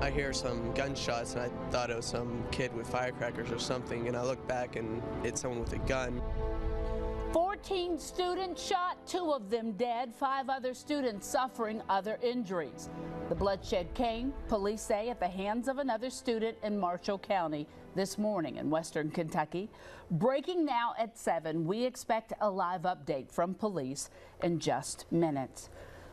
I hear some gunshots and I thought it was some kid with firecrackers or something, and I look back and it's someone with a gun. 14 students shot, 2 of them dead, 5 other students suffering other injuries. The bloodshed came, police say, at the hands of another student in Marshall County this morning in western Kentucky. Breaking now at 7, we expect a live update from police in just minutes.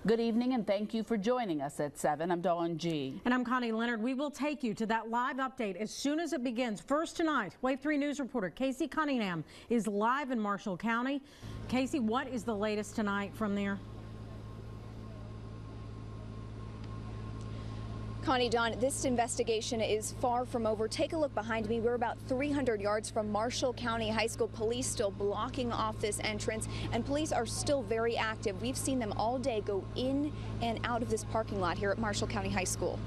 Good evening and thank you for joining us at 7. I'm Dawn G. And I'm Connie Leonard. We will take you to that live update as soon as it begins. First tonight, Wave 3 News reporter Casey Cunningham is live in Marshall County. Casey, what is the latest tonight from there? Connie, Don, this investigation is far from over. Take a look behind me. We're about 300 yards from Marshall County High School. Police still blocking off this entrance, and police are still very active. We've seen them all day go in and out of this parking lot here at Marshall County High School.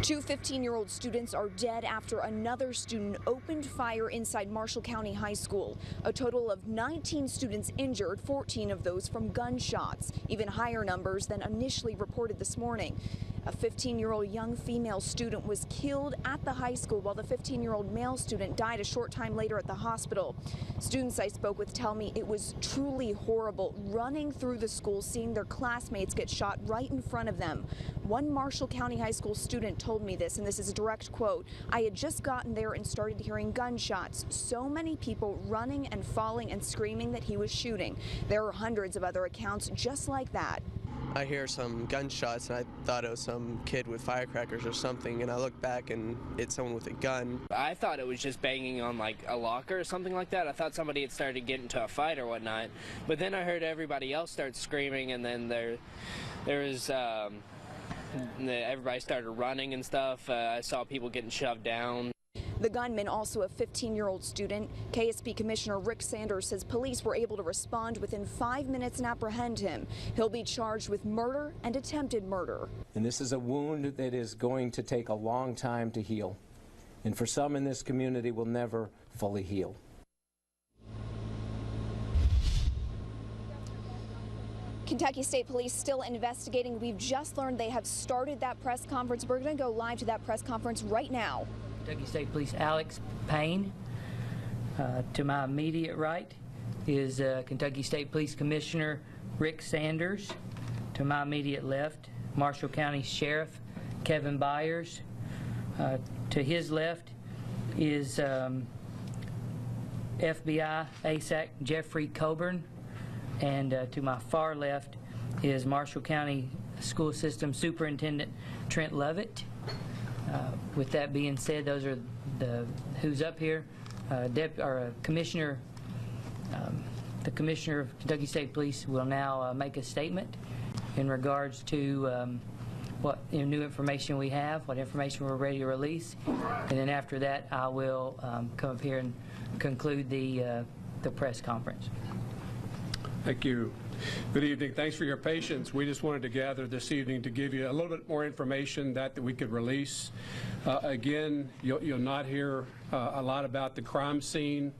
2 15-year-old students are dead after another student opened fire inside Marshall County High School. A total of 19 students injured, 14 of those from gunshots, even higher numbers than initially reported this morning. A 15-year-old young female student was killed at the high school, while the 15-year-old male student died a short time later at the hospital. Students I spoke with tell me it was truly horrible running through the school, seeing their classmates get shot right in front of them. One Marshall County High School student told me this, and this is a direct quote: "I had just gotten there and started hearing gunshots. So many people running and falling and screaming that he was shooting. There are hundreds of other accounts just like that." I hear some gunshots and I thought it was some kid with firecrackers or something, and I look back and it's someone with a gun. I thought it was just banging on like a locker or something like that. I thought somebody had started getting into a fight or whatnot, but then I heard everybody else start screaming, and then there was everybody started running and stuff. I saw people getting shoved down. The gunman, also a 15-year-old student. KSP Commissioner Rick Sanders says police were able to respond within 5 minutes and apprehend him. He'll be charged with murder and attempted murder. And this is a wound that is going to take a long time to heal. And for some in this community will never fully heal. Kentucky State Police still investigating. We've just learned they have started that press conference. We're going to go live to that press conference right now. Kentucky State Police Alex Payne. To my immediate right is Kentucky State Police Commissioner Rick Sanders. To my immediate left, Marshall County Sheriff Kevin Byers. To his left is FBI ASAC Jeffrey Coburn. And to my far left is Marshall County School System Superintendent Trent Lovett. With that being said, those are who's up here. Commissioner, the Commissioner of Kentucky State Police will now make a statement in regards to what new information we have, what information we're ready to release, and then after that, I will come up here and conclude the press conference. Thank you. Good evening. Thanks for your patience. We just wanted to gather this evening to give you a little bit more information that we could release. Again, you'll not hear a lot about the crime scene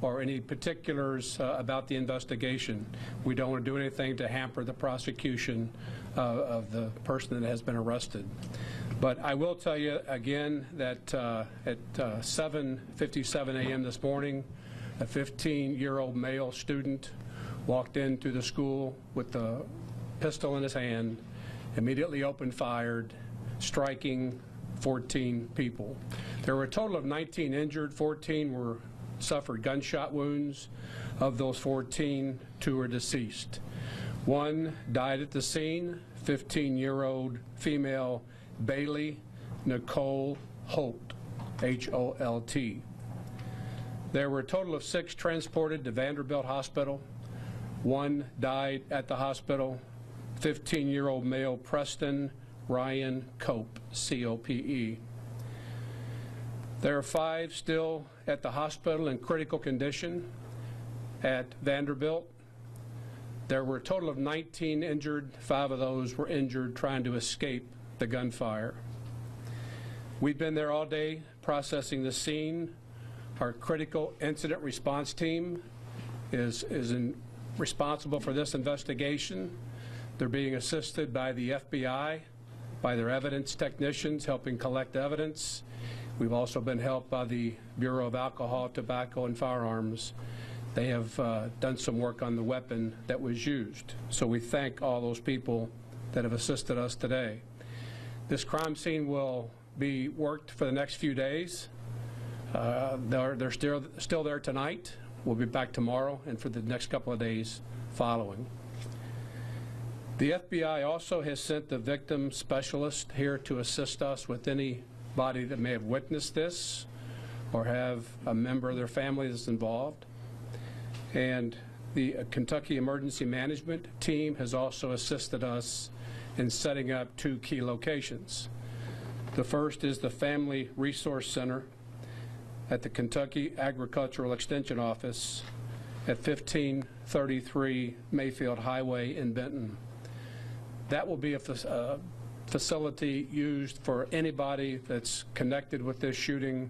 or any particulars about the investigation. We don't want to do anything to hamper the prosecution of the person that has been arrested. But I will tell you again that at 7:57 a.m. this morning, a 15-year-old male student walked into the school with a pistol in his hand, immediately opened fire, striking 14 people. There were a total of 19 injured. 14 suffered gunshot wounds. Of those 14, 2 are deceased. 1 died at the scene, 15-year-old female Bailey Nicole Holt, H-O-L-T. There were a total of 6 transported to Vanderbilt Hospital. 1 died at the hospital, 15-year-old male Preston Ryan Cope, C-O-P-E. There are 5 still at the hospital in critical condition at Vanderbilt. There were a total of 19 injured. 5 of those were injured trying to escape the gunfire. We've been there all day processing the scene. Our critical incident response team is responsible for this investigation. They're being assisted by the FBI by their evidence technicians helping collect evidence. We've also been helped by the Bureau of Alcohol, Tobacco, and Firearms. They have done some work on the weapon that was used. So we thank all those people that have assisted us today. This crime scene will be worked for the next few days. They're still there tonight. We'll be back tomorrow and for the next couple of days following. The FBI also has sent the victim specialist here to assist us with anybody that may have witnessed this or have a member of their family that's involved. And the Kentucky Emergency Management Team has also assisted us in setting up 2 key locations. The first is the Family Resource Center at the Kentucky Agricultural Extension Office at 1533 Mayfield Highway in Benton. That will be a facility used for anybody that's connected with this shooting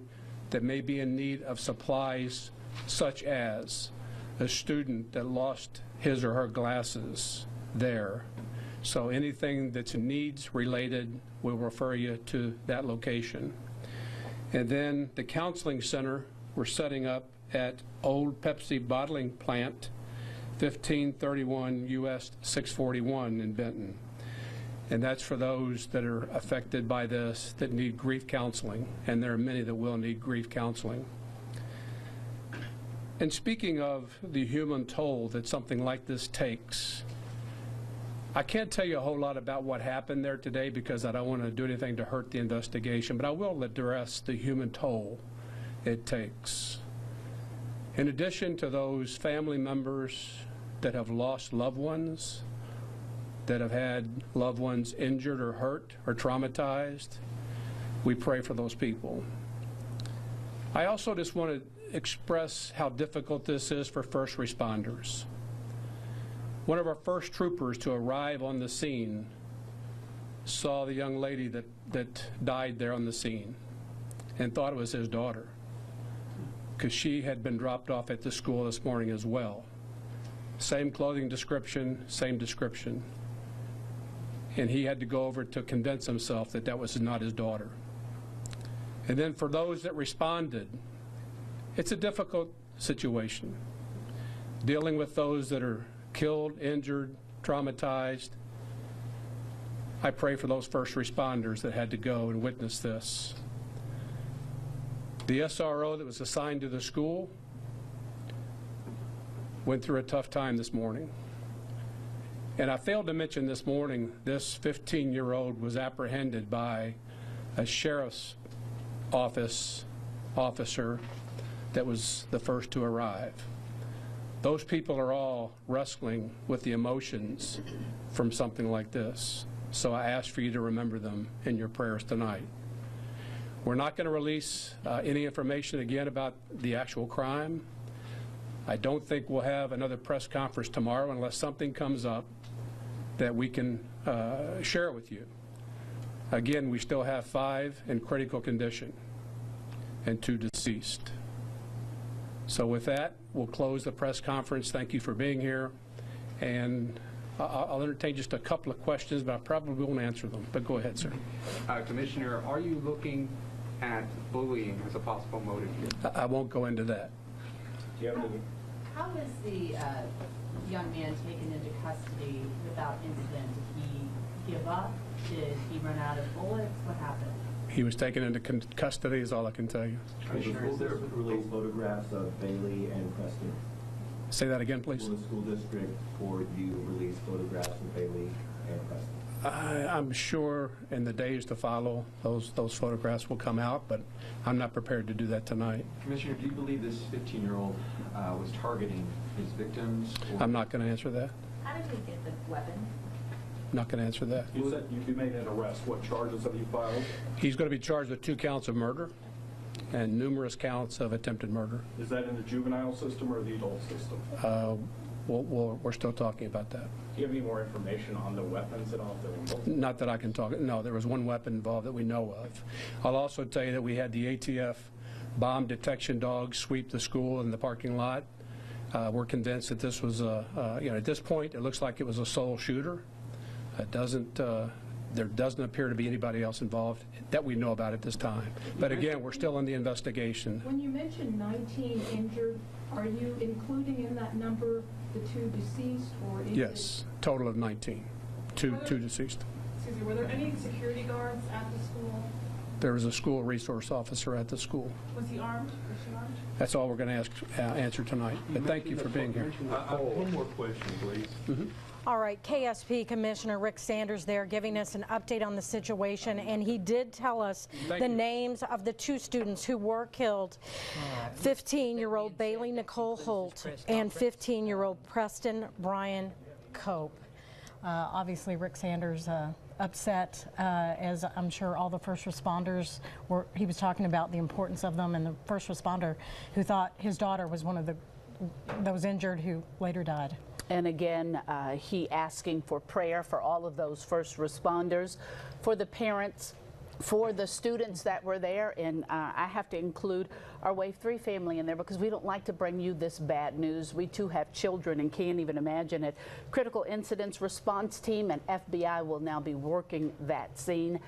that may be in need of supplies, such as a student that lost his or her glasses there. So anything that's needs related, we'll refer you to that location. And then the counseling center we're setting up at Old Pepsi Bottling Plant, 1531 US 641 in Benton. And that's for those that are affected by this that need grief counseling, and there are many that will need grief counseling. And speaking of the human toll that something like this takes, I can't tell you a whole lot about what happened there today because I don't want to do anything to hurt the investigation, but I will address the human toll it takes. In addition to those family members that have lost loved ones, that have had loved ones injured or hurt or traumatized, we pray for those people. I also just want to express how difficult this is for first responders. One of our first troopers to arrive on the scene saw the young lady that died there on the scene and thought it was his daughter because she had been dropped off at the school this morning as well. Same clothing description, same description. And he had to go over to convince himself that that was not his daughter. And then for those that responded, it's a difficult situation. Dealing with those that are killed, injured, traumatized. I pray for those first responders that had to go and witness this. The SRO that was assigned to the school went through a tough time this morning. And I failed to mention this morning, this 15-year-old was apprehended by a sheriff's office officer that was the first to arrive. Those people are all wrestling with the emotions from something like this. So I ask for you to remember them in your prayers tonight. We're not going to release any information again about the actual crime. I don't think we'll have another press conference tomorrow unless something comes up that we can share with you. Again, we still have 5 in critical condition and 2 deceased. So with that, we'll close the press conference. Thank you for being here. And I'll entertain just a couple of questions, but I probably won't answer them. But go ahead, sir. Commissioner, are you looking at bullying as a possible motive here? I won't go into that. How was the young man taken into custody without incident? Did he give up? Did he run out of bullets? What happened? He was taken into custody is all I can tell you. Commissioner, will there release photographs of Bailey and Preston? Say that again, please. Will the school district or you release photographs of Bailey and Preston? I'm sure in the days to follow, those photographs will come out, but I'm not prepared to do that tonight. Commissioner, do you believe this 15-year-old was targeting his victims? I'm not going to answer that. How did he get the weapon? I'm not going to answer that. You said you made an arrest. What charges have you filed? He's going to be charged with 2 counts of murder and numerous counts of attempted murder. Is that in the juvenile system or the adult system? We're still talking about that. Do you have any more information on the weapons at all? Not that I can talk. No, there was 1 weapon involved that we know of. I'll also tell you that we had the ATF bomb detection dogs sweep the school and the parking lot. We're convinced that this was at this point, it looks like it was a sole shooter. It doesn't There doesn't appear to be anybody else involved that we know about at this time. But again, we're still in the investigation. When you mentioned 19 injured, are you including in that number the 2 deceased, or is Yes, total of 19, two deceased. Excuse me, were there any security guards at the school? There was a school resource officer at the school. Was he armed? Was she armed? That's all we're going to answer tonight. But thank you for being here. One more question, please. All right, KSP Commissioner Rick Sanders there giving us an update on the situation, and he did tell us the names of the 2 students who were killed, 15-year-old Bailey Nicole Holt and 15-year-old Preston Brian Cope. Obviously, Rick Sanders upset, as I'm sure all the first responders were. He was talking about the importance of them, and the first responder who thought his daughter was one of those injured who later died. And again, he asking for prayer for all of those first responders, for the parents, for the students that were there. And I have to include our Wave 3 family in there because we don't like to bring you this bad news. We too have children and can't even imagine it. Critical Incidents Response Team and FBI will now be working that scene.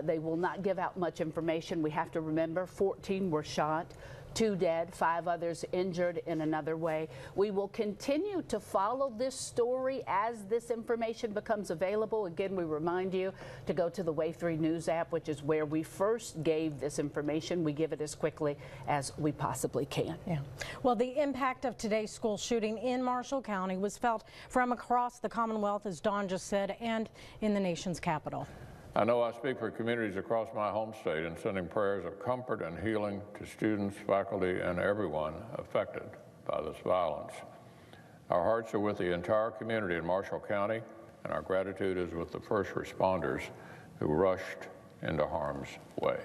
They will not give out much information. We have to remember 14 were shot. 2 dead, 5 others injured in another way. We will continue to follow this story as this information becomes available. Again, we remind you to go to the Wave 3 News app, which is where we first gave this information. We give it as quickly as we possibly can. Yeah. Well, the impact of today's school shooting in Marshall County was felt from across the Commonwealth, as Don just said, and in the nation's capital. I know I speak for communities across my home state in sending prayers of comfort and healing to students, faculty, and everyone affected by this violence. Our hearts are with the entire community in Marshall County, and our gratitude is with the first responders who rushed into harm's way.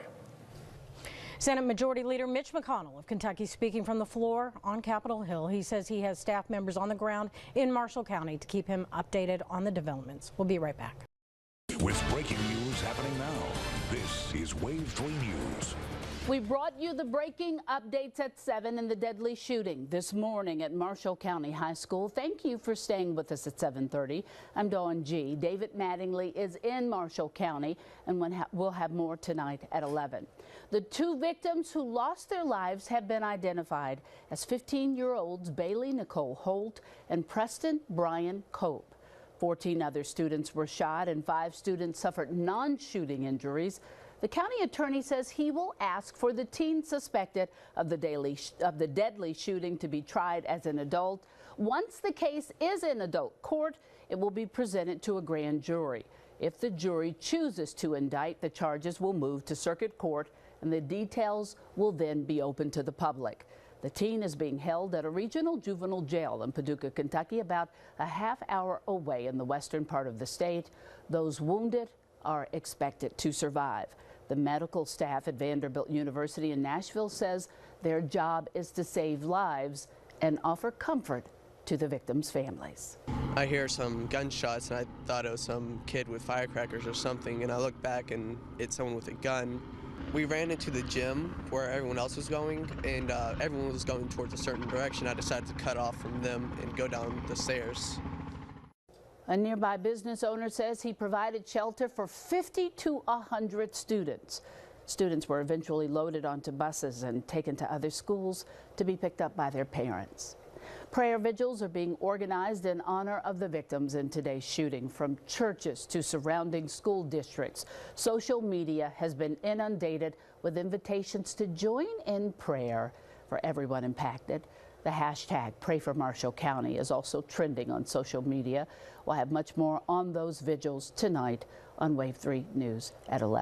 Senate Majority Leader Mitch McConnell of Kentucky speaking from the floor on Capitol Hill. He says he has staff members on the ground in Marshall County to keep him updated on the developments. We'll be right back. With breaking news happening now, this is Wave 3 News. We brought you the breaking updates at 7 in the deadly shooting this morning at Marshall County High School. Thank you for staying with us at 7:30. I'm Dawn G. David Mattingly is in Marshall County, and we'll have more tonight at 11. The 2 victims who lost their lives have been identified as 15-year-olds Bailey Nicole Holt and Preston Brian Cope. 14 other students were shot and 5 students suffered non-shooting injuries. The county attorney says he will ask for the teen suspected of the deadly shooting to be tried as an adult. Once the case is in adult court, it will be presented to a grand jury. If the jury chooses to indict, the charges will move to circuit court and the details will then be open to the public. The teen is being held at a regional juvenile jail in Paducah, Kentucky, about a half-hour away in the western part of the state. Those wounded are expected to survive. The medical staff at Vanderbilt University in Nashville says their job is to save lives and offer comfort to the victims' families. I hear some gunshots and I thought it was some kid with firecrackers or something, and I look back and it's someone with a gun. We ran into the gym where everyone else was going, and everyone was going towards a certain direction. I decided to cut off from them and go down the stairs. A nearby business owner says he provided shelter for 50 to 100 students. Students were eventually loaded onto buses and taken to other schools to be picked up by their parents. Prayer vigils are being organized in honor of the victims in today's shooting, from churches to surrounding school districts. Social media has been inundated with invitations to join in prayer for everyone impacted. The hashtag Pray for Marshall County is also trending on social media. We'll have much more on those vigils tonight on Wave 3 News at 11.